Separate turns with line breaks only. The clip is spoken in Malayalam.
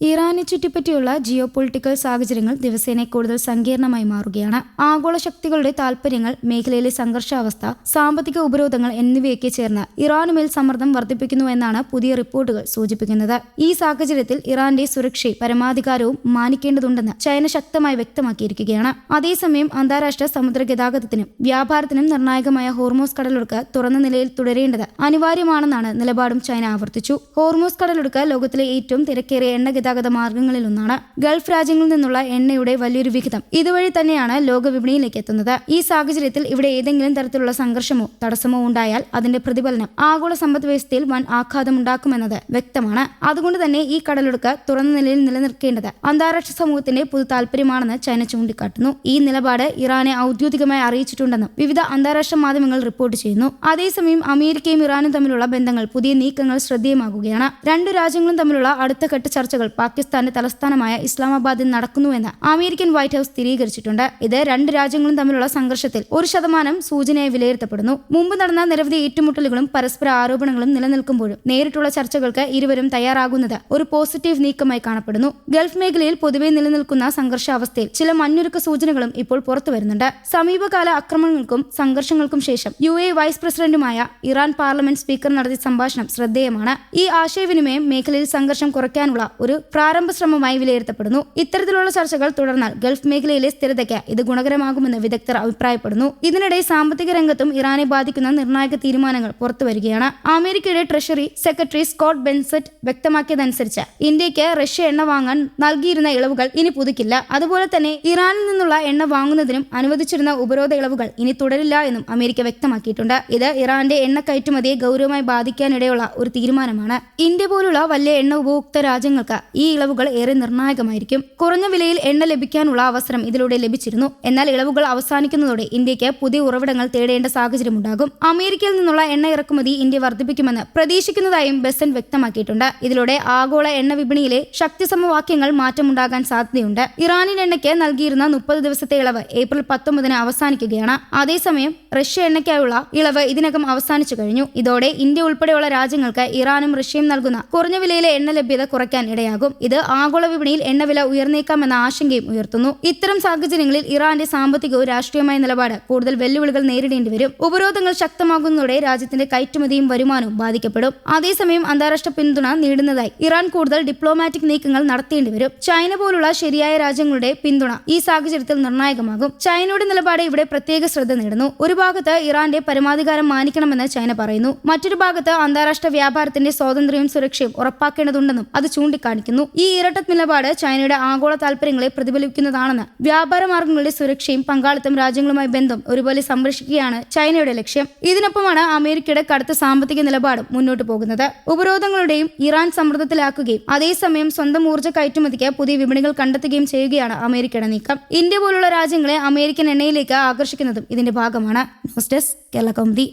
ഇറാനെ ചുറ്റിപ്പറ്റിയുള്ള ജിയോ പൊളിറ്റിക്കൽ സാഹചര്യങ്ങൾ ദിവസേന കൂടുതൽ സങ്കീർണമായി മാറുകയാണ്. ആഗോള ശക്തികളുടെ താൽപര്യങ്ങൾ, മേഖലയിലെ സംഘർഷാവസ്ഥ, സാമ്പത്തിക ഉപരോധങ്ങൾ എന്നിവയൊക്കെ ചേർന്ന് ഇറാനുമേൽ സമ്മർദ്ദം വർദ്ധിപ്പിക്കുന്നുവെന്നാണ് പുതിയ റിപ്പോർട്ടുകൾ സൂചിപ്പിക്കുന്നത്. ഈ സാഹചര്യത്തിൽ ഇറാന്റെ സുരക്ഷയും പരമാധികാരവും മാനിക്കേണ്ടതുണ്ടെന്ന് ചൈന ശക്തമായി വ്യക്തമാക്കിയിരിക്കുകയാണ്. അതേസമയം അന്താരാഷ്ട്ര സമുദ്ര ഗതാഗതത്തിനും വ്യാപാരത്തിനും നിർണായകമായ ഹോർമൂസ് കടലൊടുക്ക് തുറന്ന നിലയിൽ തുടരേണ്ടത് അനിവാര്യമാണെന്നാണ് നിലപാടും ചൈന ആവർത്തിച്ചു. ഹോർമൂസ് കടലൊടുക്ക് ലോകത്തിലെ ഏറ്റവും തിരക്കേറിയ എണ്ണ ഗതാഗത മാർഗങ്ങളിലൊന്നാണ്. ഗൾഫ് രാജ്യങ്ങളിൽ നിന്നുള്ള എണ്ണയുടെ വലിയൊരു വിഹിതം ഇതുവഴി തന്നെയാണ് ലോക വിപണിയിലേക്ക് എത്തുന്നത്. ഈ സാഹചര്യത്തിൽ ഇവിടെ ഏതെങ്കിലും തരത്തിലുള്ള സംഘർഷമോ തടസ്സമോ ഉണ്ടായാൽ അതിന്റെ പ്രതിഫലനം ആഗോള സമ്പദ് വ്യവസ്ഥയിൽ വൻ ആഘാതമുണ്ടാക്കുമെന്നത് വ്യക്തമാണ്. അതുകൊണ്ട് തന്നെ ഈ കടലൊടുക്ക് തുറന്ന നിലയിൽ നിലനിർത്തേണ്ടത് അന്താരാഷ്ട്ര സമൂഹത്തിന്റെ പൊതു താൽപര്യമാണെന്ന് ചൈന ചൂണ്ടിക്കാട്ടുന്നു. ഈ നിലപാട് ഇറാനെ ഔദ്യോഗികമായി അറിയിച്ചിട്ടുണ്ടെന്നും വിവിധ അന്താരാഷ്ട്ര മാധ്യമങ്ങൾ റിപ്പോർട്ട് ചെയ്യുന്നു. അതേസമയം അമേരിക്കയും ഇറാനും തമ്മിലുള്ള ബന്ധങ്ങൾ പുതിയ നീക്കങ്ങൾ ശ്രദ്ധേയമാകുകയാണ്. രണ്ടു രാജ്യങ്ങളും തമ്മിലുള്ള അടുത്ത ഘട്ട ചർച്ചകൾ പാകിസ്ഥാന്റെ തലസ്ഥാനമായ ഇസ്ലാമാബാദിൽ നടക്കുന്നുവെന്ന് അമേരിക്കൻ വൈറ്റ് ഹൌസ് സ്ഥിരീകരിച്ചിട്ടുണ്ട്. ഇത് രണ്ട് രാജ്യങ്ങളും തമ്മിലുള്ള സംഘർഷത്തിൽ 1% സൂചനയായി വിലയിരുത്തപ്പെടുന്നു. മുമ്പ് നടന്ന നിരവധി ഏറ്റുമുട്ടലുകളും പരസ്പര ആരോപണങ്ങളും നിലനിൽക്കുമ്പോഴും നേരിട്ടുള്ള ചർച്ചകൾക്ക് ഇരുവരും തയ്യാറാകുന്നത് ഒരു പോസിറ്റീവ് നീക്കമായി കാണപ്പെടുന്നു. ഗൾഫ് മേഖലയിൽ പൊതുവെ നിലനിൽക്കുന്ന സംഘർഷാവസ്ഥയിൽ ചില മഞ്ഞുരുക്ക സൂചനകളും ഇപ്പോൾ പുറത്തുവരുന്നുണ്ട്. സമീപകാല ആക്രമണങ്ങൾക്കും സംഘർഷങ്ങൾക്കും ശേഷം UAE വൈസ് പ്രസിഡന്റുമായ ഇറാൻ പാർലമെന്റ് സ്പീക്കർ നടത്തിയ സംഭാഷണം ശ്രദ്ധേയമാണ്. ഈ ആശയവിനിമയം മേഖലയിൽ സംഘർഷം കുറയ്ക്കാനുള്ള ഒരു പ്രാരംഭ ശ്രമമായി വിലയിരുത്തപ്പെടുന്നു. ഇത്തരത്തിലുള്ള ചർച്ചകൾ തുടർന്നാൽ ഗൾഫ് മേഖലയിലെ സ്ഥിരതയ്ക്ക് ഇത് ഗുണകരമാകുമെന്ന് വിദഗ്ധർ അഭിപ്രായപ്പെടുന്നു. ഇതിനിടെ സാമ്പത്തിക രംഗത്തും ഇറാനെ ബാധിക്കുന്ന നിർണായക തീരുമാനങ്ങൾ പുറത്തുവരികയാണ്. അമേരിക്കയുടെ ട്രഷറി സെക്രട്ടറി സ്കോട്ട് ബെൻസെറ്റ് വ്യക്തമാക്കിയതനുസരിച്ച് ഇന്ത്യക്ക് റഷ്യ എണ്ണ വാങ്ങാൻ നൽകിയിരുന്ന ഇളവുകൾ ഇനി പുതുക്കില്ല. അതുപോലെ തന്നെ ഇറാനിൽ നിന്നുള്ള എണ്ണ വാങ്ങുന്നതിനും അനുവദിച്ചിരുന്ന ഉപരോധ ഇളവുകൾ ഇനി തുടരില്ല എന്നും അമേരിക്ക വ്യക്തമാക്കിയിട്ടുണ്ട്. ഇത് ഇറാന്റെ എണ്ണ കയറ്റുമതിയെ ഗൗരവമായി ബാധിക്കാനിടയുള്ള ഒരു തീരുമാനമാണ്. ഇന്ത്യ പോലുള്ള വലിയ എണ്ണ ഉപഭോക്തൃ രാജ്യങ്ങൾക്ക് ഈ ഇളവുകൾ ഏറെ നിർണായകമായിരിക്കും. കുറഞ്ഞ വിലയിൽ എണ്ണ ലഭിക്കാനുള്ള അവസരം ഇതിലൂടെ ലഭിച്ചിരുന്നു. എന്നാൽ ഇളവുകൾ അവസാനിക്കുന്നതോടെ ഇന്ത്യക്ക് പുതിയ ഉറവിടങ്ങൾ തേടേണ്ട സാഹചര്യമുണ്ടാകും. അമേരിക്കയിൽ നിന്നുള്ള എണ്ണ ഇറക്കുമതി ഇന്ത്യ വർദ്ധിപ്പിക്കുമെന്ന് പ്രതീക്ഷിക്കുന്നതായും ബെസന്റ് വ്യക്തമാക്കിയിട്ടുണ്ട്. ഇതിലൂടെ ആഗോള എണ്ണ വിപണിയിലെ ശക്തി സമവാക്യങ്ങൾ മാറ്റമുണ്ടാകാൻ സാധ്യതയുണ്ട്. ഇറാനിയൻ എണ്ണയ്ക്ക് നൽകിയിരുന്ന 30 ദിവസത്തെ ഇളവ് ഏപ്രിൽ 19 അവസാനിക്കുകയാണ്. അതേസമയം റഷ്യ എണ്ണയ്ക്കായുള്ള ഇളവ് ഇതിനകം അവസാനിച്ചു കഴിഞ്ഞു. ഇതോടെ ഇന്ത്യ ഉൾപ്പെടെയുള്ള രാജ്യങ്ങൾക്ക് ഇറാനും റഷ്യയും നൽകുന്ന കുറഞ്ഞ വിലയിലെ എണ്ണ ലഭ്യത കുറയ്ക്കാൻ ഇടയാകും. ഇത് ആഗോള വിപണിയിൽ എണ്ണവില ഉയർന്നേക്കാമെന്ന ആശങ്കയും ഉയർത്തുന്നു. ഇത്തരം സാഹചര്യങ്ങളിൽ ഇറാന്റെ സാമ്പത്തികവും രാഷ്ട്രീയമായ നിലപാട് കൂടുതൽ വെല്ലുവിളികൾ നേരിടേണ്ടി വരും. ഉപരോധങ്ങൾ ശക്തമാകുന്നതോടെ രാജ്യത്തിന്റെ കയറ്റുമതിയും വരുമാനവും ബാധിക്കപ്പെടും. അതേസമയം അന്താരാഷ്ട്ര പിന്തുണ നേടുന്നതായി ഇറാൻ കൂടുതൽ ഡിപ്ലോമാറ്റിക് നീക്കങ്ങൾ നടത്തേണ്ടി വരും. ചൈന പോലുള്ള ശരിയായ രാജ്യങ്ങളുടെ പിന്തുണ ഈ സാഹചര്യത്തിൽ നിർണായകമാകും. ചൈനയുടെ നിലപാട് ഇവിടെ പ്രത്യേക ശ്രദ്ധ നേടുന്നു. ഒരു ഭാഗത്ത് ഇറാന്റെ പരമാധികാരം മാനിക്കണമെന്ന് ചൈന പറയുന്നു. മറ്റൊരു ഭാഗത്ത് അന്താരാഷ്ട്ര വ്യാപാരത്തിന്റെ സ്വാതന്ത്ര്യവും സുരക്ഷയും ഉറപ്പാക്കേണ്ടതുണ്ടെന്നും അത് ചൂണ്ടിക്കാണിക്കുന്നു. ഈ ഇരട്ട നിലപാട് ചൈനയുടെ ആഗോള താൽപര്യങ്ങളെ പ്രതിഫലിക്കുന്നതാണെന്ന് വ്യാപാര മാർഗങ്ങളുടെ സുരക്ഷയും പങ്കാളിത്തം രാജ്യങ്ങളുമായി ബന്ധം ഒരുപോലെ സംരക്ഷിക്കുകയാണ് ചൈനയുടെ ലക്ഷ്യം. ഇതിനൊപ്പമാണ് അമേരിക്കയുടെ കടുത്ത സാമ്പത്തിക നിലപാടും മുന്നോട്ട് പോകുന്നത്. ഉപരോധങ്ങളുടെയും ഇറാൻ സമ്മർദ്ദത്തിലാക്കുകയും അതേസമയം സ്വന്തം ഊർജ്ജ കയറ്റുമതിക്ക് പുതിയ വിപണികൾ കണ്ടെത്തുകയും ചെയ്യുകയാണ് അമേരിക്കയുടെ നീക്കം. ഇന്ത്യ പോലുള്ള രാജ്യങ്ങളെ അമേരിക്കൻ എണ്ണയിലേക്ക് ആകർഷിക്കുന്നതും ഇതിന്റെ ഭാഗമാണ്. News desk Kerala Kaumudi.